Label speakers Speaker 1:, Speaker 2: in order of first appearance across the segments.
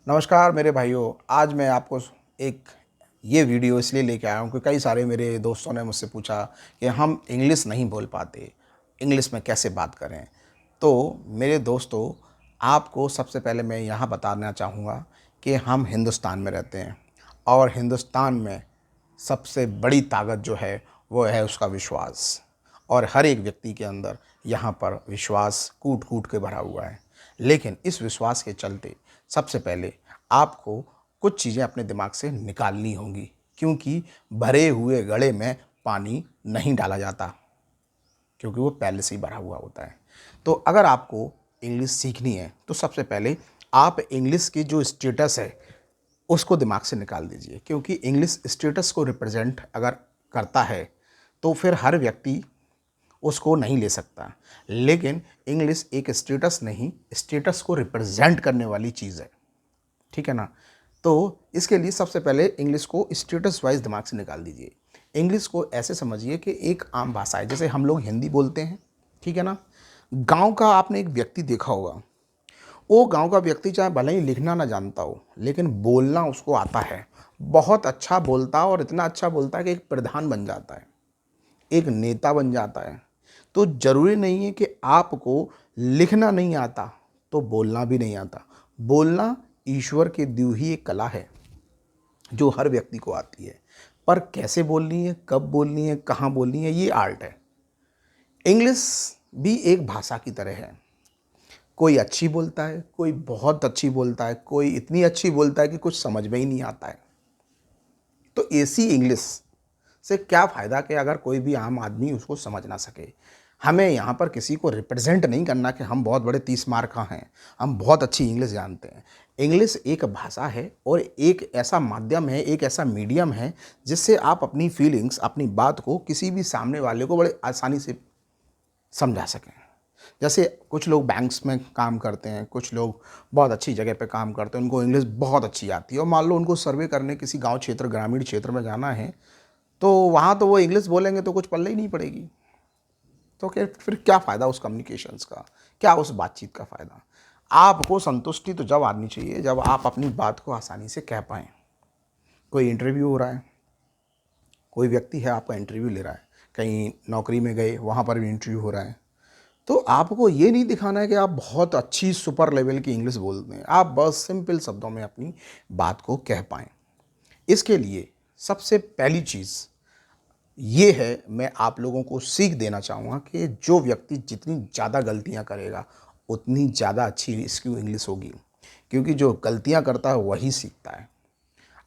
Speaker 1: नमस्कार मेरे भाइयों। आज मैं आपको एक ये वीडियो इसलिए लेके आया हूँ कि कई सारे मेरे दोस्तों ने मुझसे पूछा कि हम इंग्लिश नहीं बोल पाते, इंग्लिश में कैसे बात करें। तो मेरे दोस्तों, आपको सबसे पहले मैं यहाँ बताना चाहूँगा कि हम हिंदुस्तान में रहते हैं और हिंदुस्तान में सबसे बड़ी ताकत जो है वो है उसका विश्वास। और हर एक व्यक्ति के अंदर यहाँ पर विश्वास कूट कूट के भरा हुआ है। लेकिन इस विश्वास के चलते सबसे पहले आपको कुछ चीज़ें अपने दिमाग से निकालनी होंगी, क्योंकि भरे हुए घड़े में पानी नहीं डाला जाता, क्योंकि वो पहले से ही भरा हुआ होता है। तो अगर आपको इंग्लिश सीखनी है तो सबसे पहले आप इंग्लिश की जो स्टेटस है उसको दिमाग से निकाल दीजिए, क्योंकि इंग्लिश स्टेटस को रिप्रेजेंट अगर करता है तो फिर हर व्यक्ति उसको नहीं ले सकता। लेकिन इंग्लिश एक स्टेटस नहीं, स्टेटस को रिप्रेजेंट करने वाली चीज़ है। ठीक है ना? तो इसके लिए सबसे पहले इंग्लिश को स्टेटस वाइज दिमाग से निकाल दीजिए। इंग्लिश को ऐसे समझिए कि एक आम भाषा है, जैसे हम लोग हिंदी बोलते हैं। ठीक है ना? गांव का आपने एक व्यक्ति देखा होगा, वो गांव का व्यक्ति चाहे भले ही लिखना ना जानता हो, लेकिन बोलना उसको आता है। बहुत अच्छा बोलता है और इतना अच्छा बोलता है कि एक प्रधान बन जाता है, एक नेता बन जाता है। तो ज़रूरी नहीं है कि आपको लिखना नहीं आता तो बोलना भी नहीं आता। बोलना ईश्वर की दी हुई एक कला है जो हर व्यक्ति को आती है, पर कैसे बोलनी है, कब बोलनी है, कहाँ बोलनी है, ये आर्ट है। इंग्लिश भी एक भाषा की तरह है। कोई अच्छी बोलता है, कोई बहुत अच्छी बोलता है, कोई इतनी अच्छी बोलता है कि कुछ समझ में ही नहीं आता है। तो ऐसी इंग्लिश से क्या फ़ायदा कि अगर कोई भी आम आदमी उसको समझ ना सके। हमें यहाँ पर किसी को रिप्रेजेंट नहीं करना कि हम बहुत बड़े 30 मार्क का हैं, हम बहुत अच्छी इंग्लिश जानते हैं। इंग्लिश एक भाषा है और एक ऐसा माध्यम है, एक ऐसा मीडियम है जिससे आप अपनी फीलिंग्स, अपनी बात को किसी भी सामने वाले को बड़े आसानी से समझा सकें। जैसे कुछ लोग बैंक्स में काम करते हैं, कुछ लोग बहुत अच्छी जगह पे काम करते हैं, उनको इंग्लिश बहुत अच्छी आती है और मान लो उनको सर्वे करने किसी गांव क्षेत्र, ग्रामीण क्षेत्र में जाना है, तो वहाँ तो वो इंग्लिश बोलेंगे तो कुछ पल्ले ही नहीं पड़ेगी। तो फिर क्या फ़ायदा उस कम्युनिकेशंस का, क्या उस बातचीत का फ़ायदा। आपको संतुष्टि तो जब आनी चाहिए जब आप अपनी बात को आसानी से कह पाएँ। कोई इंटरव्यू हो रहा है, कोई व्यक्ति है आपका इंटरव्यू ले रहा है, कहीं नौकरी में गए वहाँ पर भी इंटरव्यू हो रहा है, तो आपको ये नहीं दिखाना है कि आप बहुत अच्छी सुपर लेवल की इंग्लिश बोलते हैं। आप बस सिंपल शब्दों में अपनी बात को कह पाएँ। इसके लिए सबसे पहली चीज़ ये है, मैं आप लोगों को सीख देना चाहूँगा कि जो व्यक्ति जितनी ज़्यादा गलतियाँ करेगा उतनी ज़्यादा अच्छी इसकी इंग्लिश होगी, क्योंकि जो गलतियाँ करता है वही सीखता है।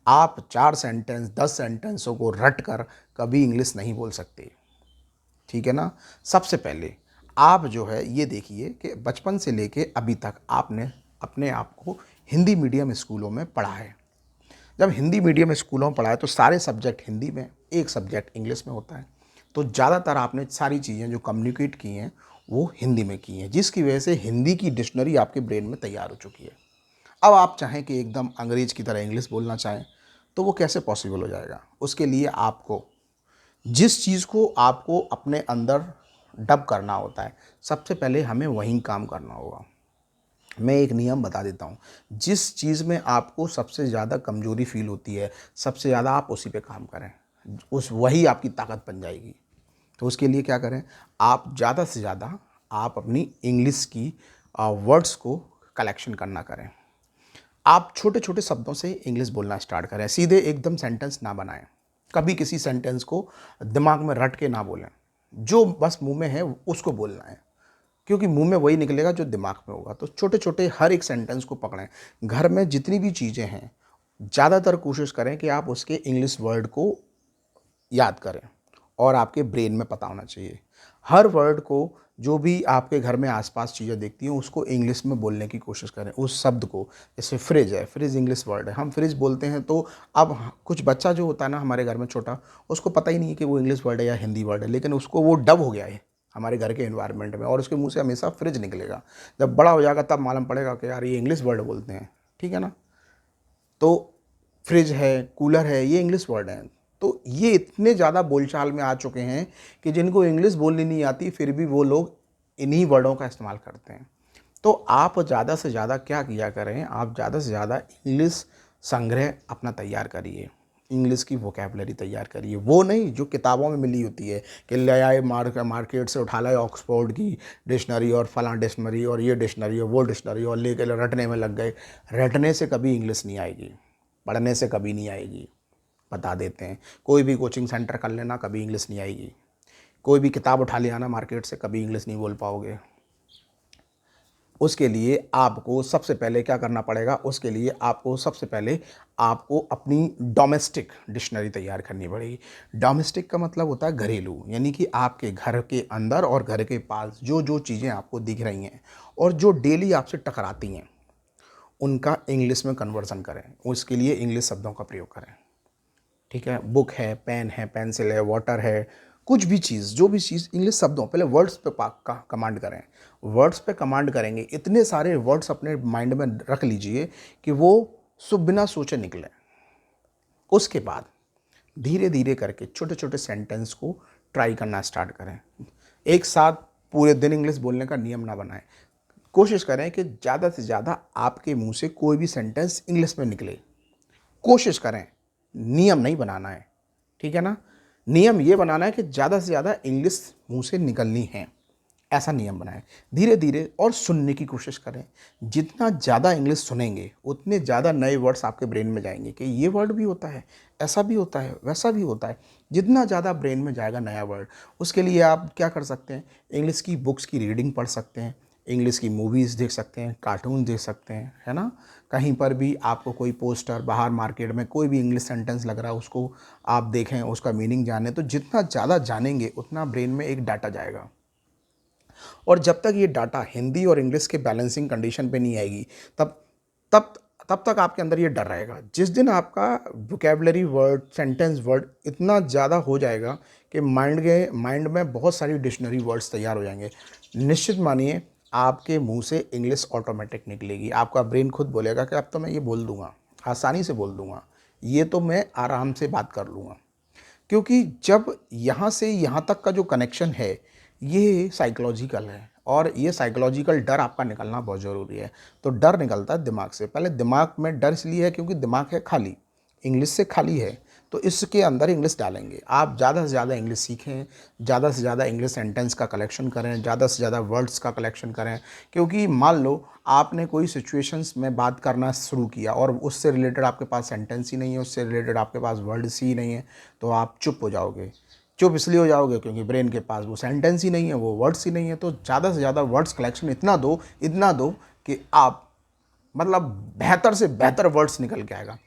Speaker 1: आप 4 सेंटेंस 10 सेंटेंसों को रट कर कभी इंग्लिश नहीं बोल सकते। ठीक है ना? सबसे पहले आप जो है ये देखिए कि बचपन से लेके अभी तक आपने अपने आप को हिंदी मीडियम स्कूलों में पढ़ा है। जब हिंदी मीडियम स्कूलों में पढ़ा है तो सारे सब्जेक्ट हिंदी में, एक सब्जेक्ट इंग्लिश में होता है। तो ज़्यादातर आपने सारी चीज़ें जो कम्युनिकेट की हैं वो हिंदी में की हैं, जिसकी वजह से हिंदी की डिक्शनरी आपके ब्रेन में तैयार हो चुकी है। अब आप चाहें कि एकदम अंग्रेज़ की तरह इंग्लिश बोलना चाहें तो वो कैसे पॉसिबल हो जाएगा। उसके लिए आपको जिस चीज़ को आपको अपने अंदर डब करना होता है, सबसे पहले हमें वहीं काम करना होगा। मैं एक नियम बता देता हूँ, जिस चीज़ में आपको सबसे ज़्यादा कमज़ोरी फ़ील होती है, सबसे ज़्यादा आप उसी पे काम करें, वही आपकी ताकत बन जाएगी। तो उसके लिए क्या करें, आप ज़्यादा से ज़्यादा आप अपनी इंग्लिश की वर्ड्स को कलेक्शन करना करें। आप छोटे-छोटे शब्दों से इंग्लिश बोलना स्टार्ट करें, सीधे एकदम सेंटेंस ना बनाएँ। कभी किसी सेंटेंस को दिमाग में रट के ना बोलें, जो बस मुँह में है उसको बोलना है, क्योंकि मुँह में वही निकलेगा जो दिमाग में होगा। तो छोटे-छोटे हर एक सेंटेंस को पकड़ें। घर में जितनी भी चीज़ें हैं, ज़्यादातर कोशिश करें कि आप उसके इंग्लिश वर्ड को याद करें और आपके ब्रेन में पता होना चाहिए। हर वर्ड को, जो भी आपके घर में आस-पास चीज़ें दिखती हैं उसको इंग्लिश में बोलने की कोशिश करें, उस शब्द को। जैसे फ्रिज है, फ्रिज इंग्लिश वर्ड है, हम फ्रिज बोलते हैं तो अब कुछ बच्चा जो होता है ना हमारे घर में छोटा, उसको पता ही नहीं है कि वो इंग्लिश वर्ड है या हिंदी वर्ड है, लेकिन उसको वो डब हो गया है हमारे घर के एनवायरनमेंट में और उसके मुँह से हमेशा फ्रिज निकलेगा। जब बड़ा हो जाएगा तब मालूम पड़ेगा कि यार ये इंग्लिश वर्ड बोलते हैं। ठीक है ना? तो फ्रिज है, कूलर है, ये इंग्लिश वर्ड हैं। तो ये इतने ज़्यादा बोलचाल में आ चुके हैं कि जिनको इंग्लिश बोलनी नहीं आती फिर भी वो लोग इन्हीं वर्डों का इस्तेमाल करते हैं। तो आप ज़्यादा से ज़्यादा क्या किया करें, आप ज़्यादा से ज़्यादा इंग्लिश संग्रह अपना तैयार करिए, इंग्लिश की वोकैबुलरी तैयार करिए। वो नहीं जो किताबों में मिली होती है कि ले आए मार्केट से उठा लाए ऑक्सफोर्ड की डिक्शनरी और फलां डिक्शनरी और ये डिक्शनरी और वो डिक्शनरी और लेके रटने में लग गए। रटने से कभी इंग्लिश नहीं आएगी, पढ़ने से कभी नहीं आएगी, बता देते हैं। कोई भी कोचिंग सेंटर कर लेना, कभी इंग्लिश नहीं आएगी। कोई भी किताब उठा ले आना मार्केट से, कभी इंग्लिश नहीं बोल पाओगे। उसके लिए आपको सबसे पहले क्या करना पड़ेगा, उसके लिए आपको सबसे पहले आपको अपनी डोमेस्टिक डिक्शनरी तैयार करनी पड़ेगी। डोमेस्टिक का मतलब होता है घरेलू, यानी कि आपके घर के अंदर और घर के पास जो जो चीज़ें आपको दिख रही हैं और जो डेली आपसे टकराती हैं, उनका इंग्लिश में कन्वर्सन करें। उसके लिए इंग्लिश शब्दों का प्रयोग करें। ठीक है, बुक है, पेन है, पेंसिल है, वाटर है, कुछ भी चीज़, जो भी चीज़ इंग्लिश शब्दों, पहले वर्ड्स पे का कमांड करें। वर्ड्स पे कमांड करेंगे, इतने सारे वर्ड्स अपने माइंड में रख लीजिए कि वो बिना सोचे निकले। उसके बाद धीरे धीरे करके छोटे छोटे सेंटेंस को ट्राई करना स्टार्ट करें। एक साथ पूरे दिन इंग्लिश बोलने का नियम ना बनाएं। कोशिश करें कि ज़्यादा से ज़्यादा आपके मुंह से कोई भी सेंटेंस इंग्लिश में निकले। कोशिश करें, नियम नहीं बनाना है, ठीक है ना। नियम ये बनाना है कि ज़्यादा से ज़्यादा इंग्लिश मुंह से निकलनी है, ऐसा नियम बनाएं। धीरे धीरे और सुनने की कोशिश करें। जितना ज़्यादा इंग्लिश सुनेंगे उतने ज़्यादा नए वर्ड्स आपके ब्रेन में जाएंगे कि ये वर्ड भी होता है, ऐसा भी होता है, वैसा भी होता है। जितना ज़्यादा ब्रेन में जाएगा नया वर्ड, उसके लिए आप क्या कर सकते हैं, इंग्लिश की बुक्स की रीडिंग पढ़ सकते हैं, इंग्लिश की मूवीज़ देख सकते हैं, कार्टून देख सकते हैं, है ना। कहीं पर भी आपको कोई पोस्टर बाहर मार्केट में कोई भी इंग्लिश सेंटेंस लग रहा है, उसको आप देखें, उसका मीनिंग जानें। तो जितना ज़्यादा जानेंगे उतना ब्रेन में एक डाटा जाएगा। और जब तक ये डाटा हिंदी और इंग्लिश के बैलेंसिंग कंडीशन पे नहीं आएगी, तब तब तब तक आपके अंदर ये डर रहेगा। जिस दिन आपका वोकैबुलरी वर्ड, सेंटेंस वर्ड इतना ज़्यादा हो जाएगा कि माइंड में बहुत सारी डिक्शनरी वर्ड्स तैयार हो जाएंगे, निश्चित मानिए आपके मुंह से इंग्लिश ऑटोमेटिक निकलेगी। आपका ब्रेन खुद बोलेगा कि अब तो मैं ये बोल दूंगा, आसानी से बोल दूंगा, ये तो मैं आराम से बात कर लूँगा। क्योंकि जब यहाँ से यहाँ तक का जो कनेक्शन है, ये साइकोलॉजिकल है और ये साइकोलॉजिकल डर आपका निकलना बहुत ज़रूरी है। तो डर निकलता है दिमाग से। पहले दिमाग में डर इसलिए है क्योंकि दिमाग है खाली, इंग्लिश से खाली है। तो इसके अंदर इंग्लिश डालेंगे। आप ज़्यादा से ज़्यादा इंग्लिश सीखें, ज़्यादा से ज़्यादा इंग्लिश सेंटेंस का कलेक्शन करें, ज़्यादा से ज़्यादा वर्ड्स का कलेक्शन करें। क्योंकि मान लो आपने कोई सिचुएशंस में बात करना शुरू किया और उससे रिलेटेड आपके पास सेंटेंस ही नहीं है, उससे रिलेटेड आपके पास वर्ड्स ही नहीं है, तो आप चुप हो जाओगे। चुप इसलिए हो जाओगे क्योंकि ब्रेन के पास वो सेंटेंस ही नहीं है, वो वर्ड्स ही नहीं है। तो ज़्यादा से ज़्यादा वर्ड्स कलेक्शन इतना दो कि आप मतलब बेहतर से बेहतर वर्ड्स निकल के आएगा।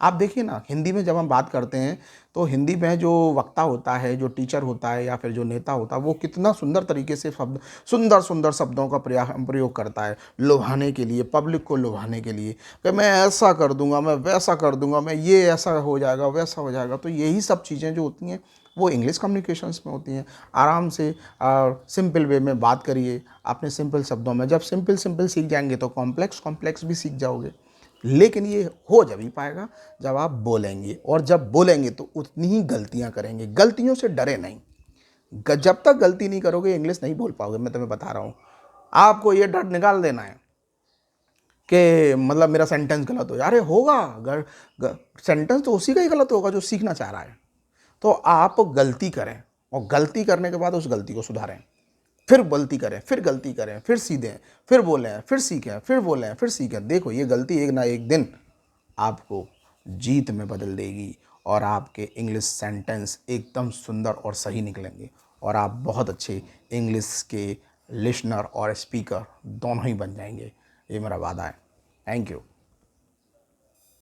Speaker 1: आप देखिए ना, हिंदी में जब हम बात करते हैं तो हिंदी में जो वक्ता होता है, जो टीचर होता है या फिर जो नेता होता है, वो कितना सुंदर तरीके से शब्द, सुंदर सुंदर शब्दों का प्रयोग करता है लुभाने के लिए, पब्लिक को लुभाने के लिए कि मैं ऐसा कर दूंगा, मैं वैसा कर दूंगा, मैं ये ऐसा हो जाएगा, वैसा हो जाएगा। तो यही सब चीज़ें जो होती हैं वो इंग्लिश कम्युनिकेशंस में होती हैं। आराम से सिंपल वे में बात करिए, अपने सिंपल शब्दों में। जब सिंपल सिंपल सीख जाएंगे तो कॉम्प्लेक्स कॉम्प्लेक्स भी सीख जाओगे। लेकिन ये हो जब ही पाएगा जब आप बोलेंगे, और जब बोलेंगे तो उतनी ही गलतियां करेंगे। गलतियों से डरे नहीं। जब तक गलती नहीं करोगे इंग्लिश नहीं बोल पाओगे। मैं तुम्हें बता रहा हूँ, आपको ये डर निकाल देना है कि मतलब मेरा सेंटेंस गलत हो जाए। अरे होगा, सेंटेंस तो उसी का ही गलत होगा जो सीखना चाह रहा है। तो आप गलती करें और गलती करने के बाद उस गलती को सुधारें, फिर गलती करें, फिर गलती करें, फिर सीखें, फिर बोलें, फिर सीखें, फिर बोलें, फिर सीखें। देखो ये गलती एक ना एक दिन आपको जीत में बदल देगी और आपके इंग्लिश सेंटेंस एकदम सुंदर और सही निकलेंगे और आप बहुत अच्छे इंग्लिश के लिसनर और स्पीकर दोनों ही बन जाएंगे। ये मेरा वादा है। Thank you.